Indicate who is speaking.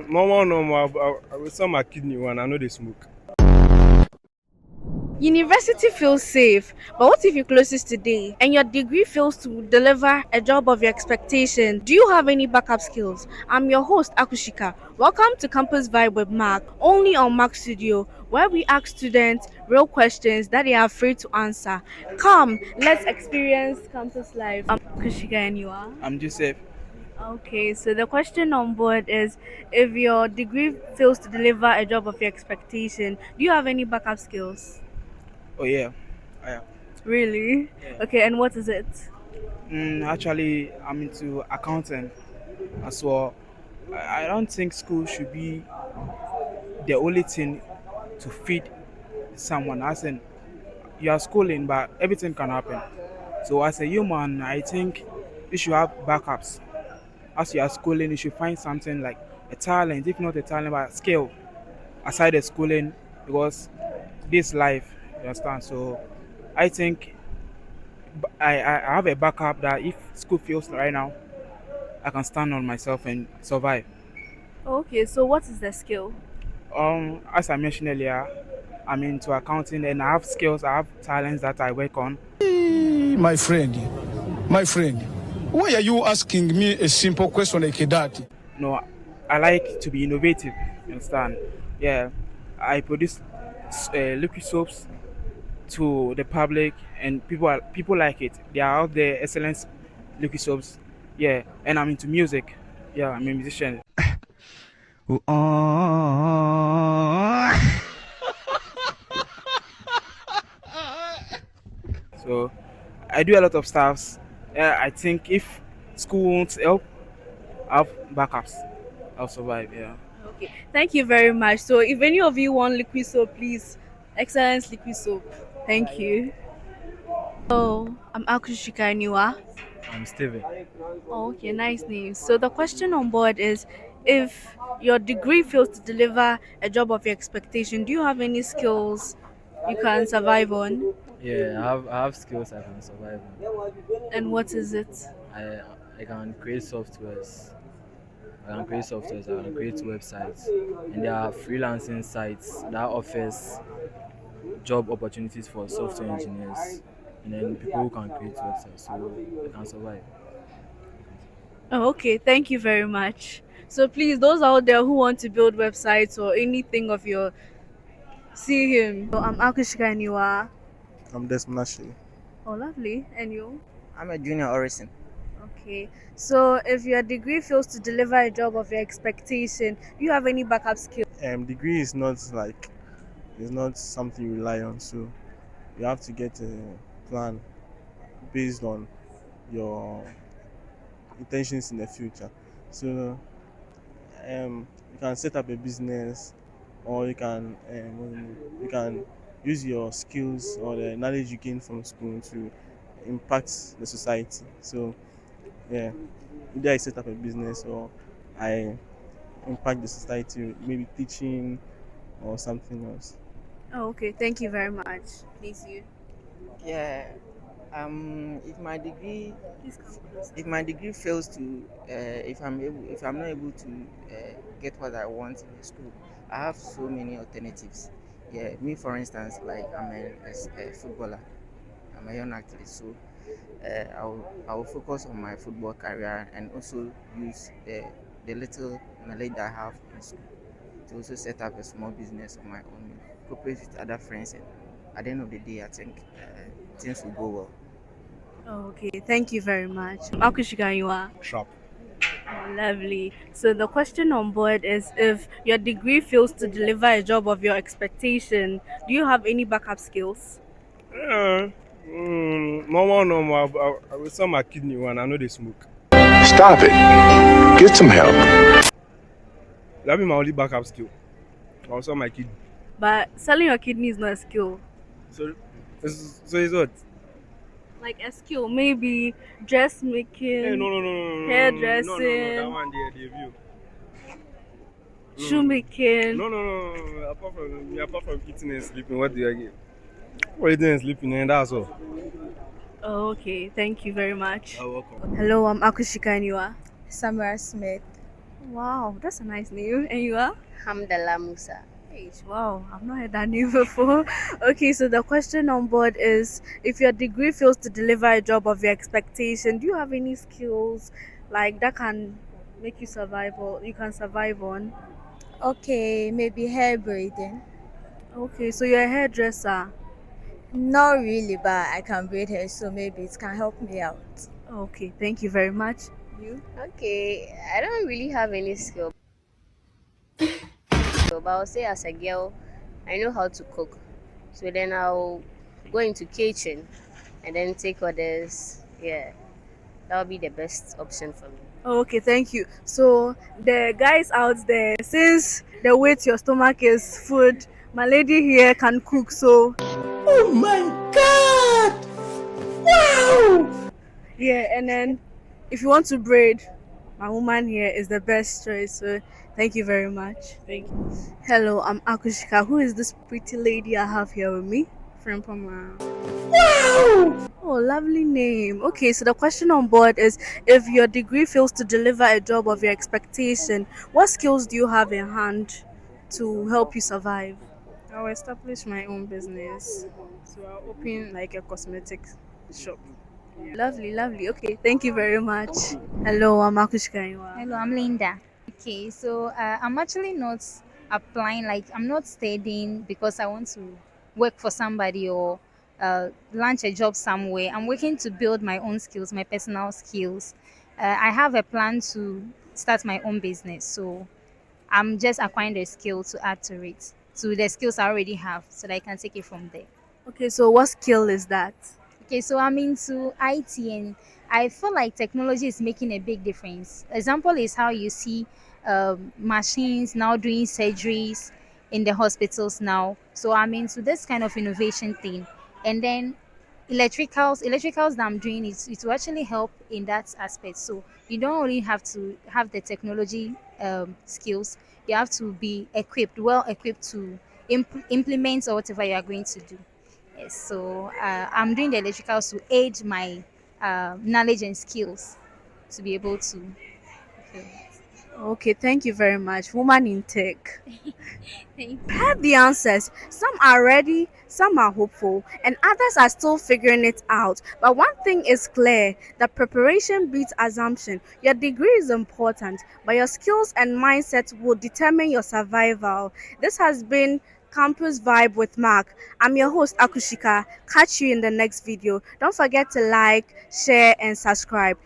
Speaker 1: No more. I will sell my kidney one. I know they smoke.
Speaker 2: University feels safe, but what if you close this today and your degree fails to deliver a job of your expectation? Do you have any backup skills? I'm your host, Akushika. Welcome to Campus Vibe with Mark, only on Mark Studio, where we ask students real questions that they are afraid to answer. Come, let's experience campus life. I'm Akushika and you are?
Speaker 3: I'm Joseph.
Speaker 2: Okay, so the question on board is if your degree fails to deliver a job of your expectation, do you have any backup skills?
Speaker 3: Oh yeah, I am.
Speaker 2: Really?
Speaker 3: Yeah.
Speaker 2: Okay, and what is it?
Speaker 3: Actually, I'm into accounting as well. I don't think school should be the only thing to feed someone. As in, you are schooling, but everything can happen. So as a human, I think you should have backups. As you are schooling, you should find something like a talent, if not a talent, but a skill aside the schooling, because this life, you understand. So I think I have a backup that if school fails right now, I can stand on myself and survive.
Speaker 2: Okay, so what is the skill?
Speaker 3: As I mentioned earlier, I'm into accounting and I have skills, I have talents that I work on.
Speaker 4: My friend, my friend, why are you asking me a simple question like that?
Speaker 3: No, I like to be innovative. You understand? Yeah, I produce liquid soaps to the public, and people like it. They are out there, excellent liquid soaps. Yeah, and I'm into music. Yeah, I'm a musician. So I do a lot of stuffs. I think if school won't help, I have backups. I'll survive. Yeah.
Speaker 2: Okay, thank you very much. So, if any of you want liquid soap, please, Excellence Liquid Soap. Thank you. Oh, I'm Akushika and you are?
Speaker 1: I'm Steven.
Speaker 2: Oh, okay, nice name. So, the question on board is if your degree fails to deliver a job of your expectation, do you have any skills you can survive on?
Speaker 1: Yeah, I have skills I can survive on.
Speaker 2: And what is it?
Speaker 1: I I can create softwares. I can create websites, and there are freelancing sites that offers job opportunities for software engineers, and then people who can create websites, so they can survive.
Speaker 2: Oh, okay, thank you very much. So please, those out there who want to build websites or anything of your, see him. So I'm Akushika and you are?
Speaker 5: I'm Desmond Ashley.
Speaker 2: Oh, lovely. And you?
Speaker 6: I'm a junior Orison.
Speaker 2: Okay. So if your degree fails to deliver a job of your expectation, do you have any backup skills?
Speaker 5: Degree is not like it's not something you rely on, so you have to get a plan based on your intentions in the future. So you can set up a business, or you can use your skills or the knowledge you gain from school to impact the society. So yeah, either I set up a business or I impact the society, maybe teaching or something else.
Speaker 2: Oh, okay. Thank you very much. Please, you.
Speaker 6: Yeah. If my degree,
Speaker 2: Please come close.
Speaker 6: if my degree fails to, if I'm not able to get what I want in the school, I have so many alternatives. Yeah. Me, for instance, like I'm a footballer. I'm a young athlete, so I will focus on my football career and also use the little knowledge that I have in school to also set up a small business of my own, cooperate with other friends, and at the end of the day, I think things will go well.
Speaker 2: Oh, okay. Thank you very much. Akushika and you are?
Speaker 1: Trap.
Speaker 2: Oh, lovely. So the question on board is if your degree fails to deliver a job of your expectation, do you have any backup skills?
Speaker 1: Yeah. No more. I will sell my kidney one. I know they smoke.
Speaker 4: Stop it. Get some help.
Speaker 1: That'll be my only backup skill. I'll sell my kidney.
Speaker 2: But selling your kidney is not a skill.
Speaker 1: So, it's what?
Speaker 2: Like a skill, maybe
Speaker 1: Hey,
Speaker 2: dressmaking,
Speaker 1: no. That
Speaker 2: hairdressing,
Speaker 1: one there, the view.
Speaker 2: shoemaking.
Speaker 1: No. Apart from eating and sleeping, what do I get? What eating and sleeping, and that's all.
Speaker 2: Oh, okay. Thank you very much.
Speaker 1: You're welcome.
Speaker 2: Hello, I'm Akushika and you are?
Speaker 7: Samara Smith.
Speaker 2: Wow, that's a nice name. And you are?
Speaker 7: Hamdallah Musa.
Speaker 2: Wow, I've not heard that name before. Okay, so the question on board is, if your degree fails to deliver a job of your expectation, do you have any skills like that can make you survive or you can survive on?
Speaker 8: Okay, maybe hair braiding.
Speaker 2: Okay, so you're a hairdresser.
Speaker 8: Not really, but I can braid hair, so maybe it can help me out.
Speaker 2: Okay, thank you very much. You?
Speaker 7: Okay, I don't really have any skill, but I'll say as a girl, I know how to cook. So then I'll go into kitchen and then take orders. Yeah, that would be the best option for me.
Speaker 2: Okay, thank you. So the guys out there, since the weight your stomach is food, my lady here can cook. So
Speaker 9: Oh my god! Wow!
Speaker 2: yeah, and then if you want to braid, my woman here is the best choice. So thank you very much.
Speaker 10: Thank you.
Speaker 2: Hello, I'm Akushika. Who is this pretty lady I have here with me?
Speaker 10: Friend.
Speaker 9: Wow!
Speaker 2: Oh, lovely name. Okay, so the question on board is, if your degree fails to deliver a job of your expectation, what skills do you have in hand to help you survive?
Speaker 10: I'll establish my own business. So I'll open like a cosmetics shop.
Speaker 2: Lovely, lovely. Okay, thank you very much. Hello, I'm Akushika.
Speaker 11: Hello, I'm Linda. Okay, so I'm actually not applying, like, I'm not studying because I want to work for somebody or launch a job somewhere. I'm working to build my own skills, my personal skills. I have a plan to start my own business, so I'm just acquiring the skill to add to it, to the skills I already have, so that I can take it from there.
Speaker 2: Okay, so what skill is that?
Speaker 11: Okay, so I'm into IT and I feel like technology is making a big difference. Example is how you see machines now doing surgeries in the hospitals now. So I'm into this kind of innovation thing. And then electricals that I'm doing, it will actually help in that aspect. So you don't only have to have the technology skills, you have to be equipped, well equipped to implement or whatever you are going to do. Yes, so I'm doing the electricals to aid my knowledge and skills to be able to.
Speaker 2: Okay, thank you very much. Woman in tech.
Speaker 11: Thank
Speaker 2: Heard the answers. Some are ready, some are hopeful, and others are still figuring it out. But one thing is clear, that preparation beats assumption. Your degree is important, but your skills and mindset will determine your survival. This has been Campus Vibe with Mark. I'm your host Akushika. Catch you in the next video. Don't forget to like, share, and subscribe.